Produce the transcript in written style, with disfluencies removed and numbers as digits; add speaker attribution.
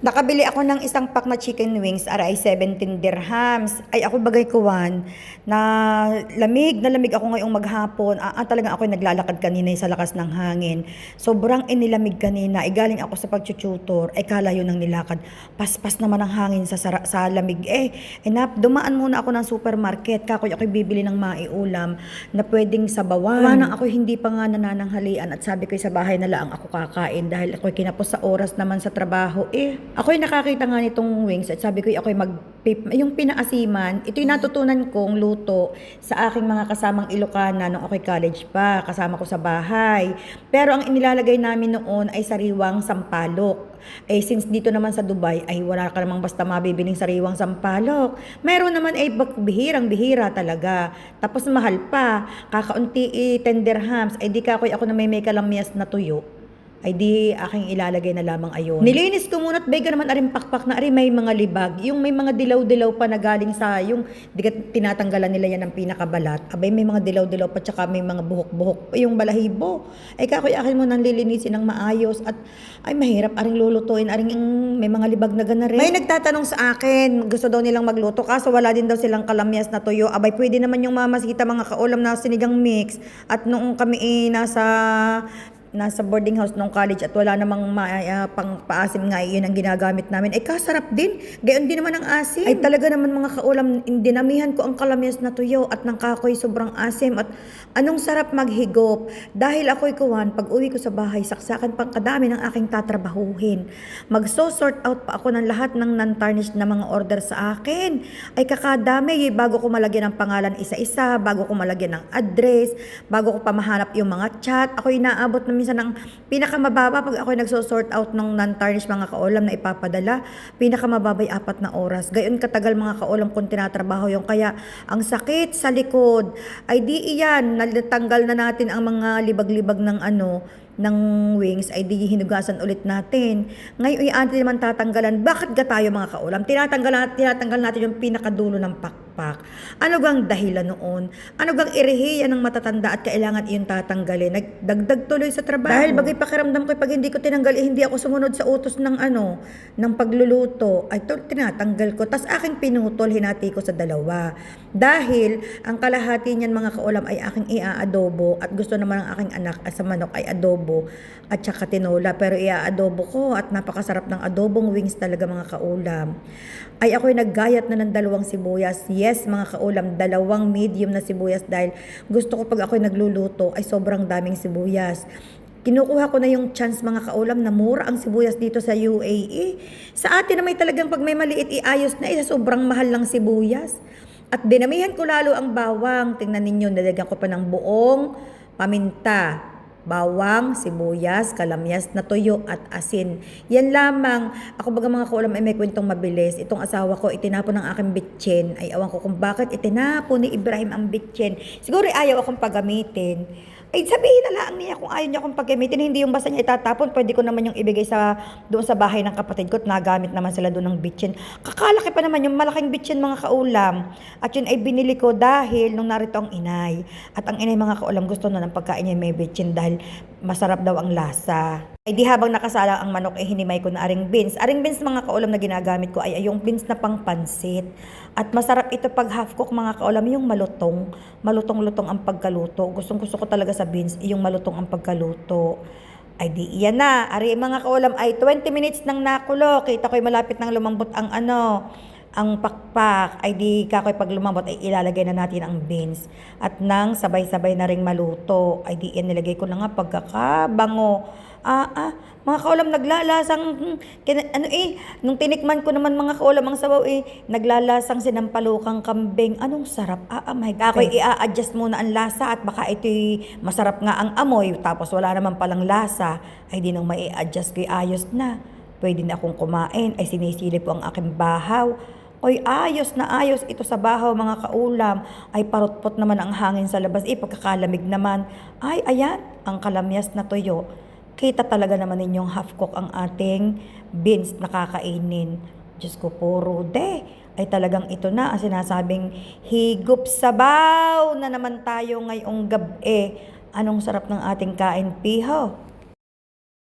Speaker 1: Nakabili ako ng isang pack na chicken wings, aray 17 dirhams. Ay ako bagay kuwan, na lamig ako ngayong maghapon. Talagang ako naglalakad kanina sa lakas ng hangin. Sobrang inilamig kanina. Ay galing ako sa pagtututor, ay kalayo ng nilakad. Paspas naman ang hangin sa lamig. Dumaan muna ako ng supermarket. Ako'y bibili ng maiulam na pwedeng sabawan. Nang ako hindi pa nga nanananghalian at sabi ko sa bahay na lang ako kakain dahil ako'y kinapos sa oras naman sa trabaho. Ako'y nakakita nga nitong wings at sabi ko ako'y yung pinaasiman, ito'y natutunan kong luto sa aking mga kasamang Ilocana nung ako'y college pa, kasama ko sa bahay. Pero ang inilalagay namin noon ay sariwang sampalok. Since dito naman sa Dubai ay wala ka namang basta mabibiling sariwang sampalok. Meron naman ay bihirang-bihira talaga. Tapos mahal pa, kakaunti 10 dirhams, ay di ka ako na may kalamyas na tuyo. Ay di aking ilalagay na lamang ayon. Nilinis ko muna at bega naman aring pakpak na may mga libag. Yung may mga dilaw-dilaw pa na galing sa yung tinatanggalan nila yan ng pinakabalat. Abay may mga dilaw-dilaw pa tsaka may mga buhok-buhok. Yung balahibo. Ay kakoy akin mo nang lilinisin ng maayos at ay mahirap aring lulutuin. Aring may mga libag na gana rin. May nagtatanong sa akin, gusto daw nilang magluto kaso wala din daw silang kalamyas na tuyo. Abay pwede naman yung mamasita mga kaulam na sinigang mix. At noong kami nasa boarding house nung college at wala namang pang paasim nga yun ang ginagamit namin. Ay kasarap din. Gayon din naman ang asim. Ay talaga naman mga kaulam, dinamihan ko ang kalamyas na tuyo at ng kakoy sobrang asim at anong sarap maghigop. Dahil ako'y kuwan, pag uwi ko sa bahay, saksakan pang kadami ng aking tatrabahuhin. Magso-sort out pa ako ng lahat ng non-tarnished na mga order sa akin. Ay kakadami, bago ko malagyan ng pangalan isa-isa, bago ko malagyan ng address, bago ko pa mahanap yung mga chat. Ako'y naabot na minsan ng pinakamababa pag ako nagso-sort out ng non-tarnished mga kaulam na ipapadala, pinakamababa ay 4 na oras. Gayon katagal mga kaulam kung tinatrabaho yung kaya ang sakit sa likod. Ay di iyan, natanggal na natin ang mga libag-libag ng wings ay di hinugasan ulit natin. Ngayon atin naman tatanggalan. Bakit ga tayo mga kaulam? Tinatanggal natin yung pinakadulo ng pakpak. Ano gang dahilan noon? Ano gang irehiya ng matatanda at kailangan iyon tatanggalin? Nagdagdag tuloy sa trabaho. Dahil bagay pakiramdam ko pag hindi ko tinanggal, hindi ako sumunod sa utos ng pagluluto. Ay tinatanggal ko. Tas aking pinutol, hinati ko sa dalawa. Dahil ang kalahati niyan mga kaulam ay aking ia-adobo at gusto naman ng aking anak sa manok ay adobo at saka tinola, pero ia-adobo ko at napakasarap ng adobong wings talaga mga kaulam. Ay ako'y naggayat na ng 2 sibuyas. Yes mga kaulam, 2 medium na sibuyas dahil gusto ko pag ako'y nagluluto ay sobrang daming sibuyas. Kinukuha ko na yung chance mga kaulam na mura ang sibuyas dito sa UAE. Sa atin na may talagang pag may maliit iayos na sobrang mahal lang sibuyas. At dinamihan ko lalo ang bawang. Tingnan ninyo, nalagyan ko pa ng buong paminta, bawang, sibuyas, kalamyas na tuyo at asin. Yan lamang. Ako baga mga kaulam ay may kwentong mabilis. Itong asawa ko itinapon ng aking bitchin. Ay awan ko kung bakit itinapon ni Ibrahim ang bitchin. Siguro ayaw akong pagamitin. Ay sabihin na lang niya kung ayaw niya akong paggamitin, hindi yung basta niya itatapon, pwede ko naman yung ibigay doon sa bahay ng kapatid ko at nagamit naman sila doon ng bitchin. Kakalaki pa naman yung malaking bitchin mga kaulam. At yun ay binili ko dahil nung narito ang inay. At ang inay mga kaulam gusto na ng pagkain niya may bitchin dahil masarap daw ang lasa. Ay di habang nakasalang ang manok ay hinimay ko na aring beans. Aring beans mga kaulam na ginagamit ko ay yung beans na pang pansit. At masarap ito pag half cook mga kaulam, yung malutong. Malutong-lutong ang pagkaluto. Gustong-gusto ko talaga sa beans, yung malutong ang pagkaluto. Ay di iyan na. Ari mga kaulam ay 20 minutes nang nakulo. Kita ko'y malapit nang lumambot ang pakpak. Ay di kakoy pag lumambot ay ilalagay na natin ang beans. At nang sabay-sabay na ring maluto. Ay di iyan nilagay ko na nga pagkakabango. Mga kaulam naglalasang nung tinikman ko naman mga kaulam ang sabaw naglalasang sinampalukang kambing. Anong sarap. My God. Ako'y i-adjust muna ang lasa at baka ito'y masarap nga ang amoy tapos wala naman palang lasa. Ay di nang mai-adjust ko'y ayos na. Pwede na akong kumain. Ay sinisilip ko ang aking bahaw. Oy, ayos na ayos ito sa bahaw mga kaulam. Ay parutpot naman ang hangin sa labas. Pagkakalamig naman. Ay ayan, ang kalamyas na tuyo. Kita talaga naman ninyong half cook ang ating beans na kakainin. Diyos ko po, Rude. Ay talagang ito na ang sinasabing higop sabaw na naman tayo ngayong gabi. Anong sarap ng ating kain, piho.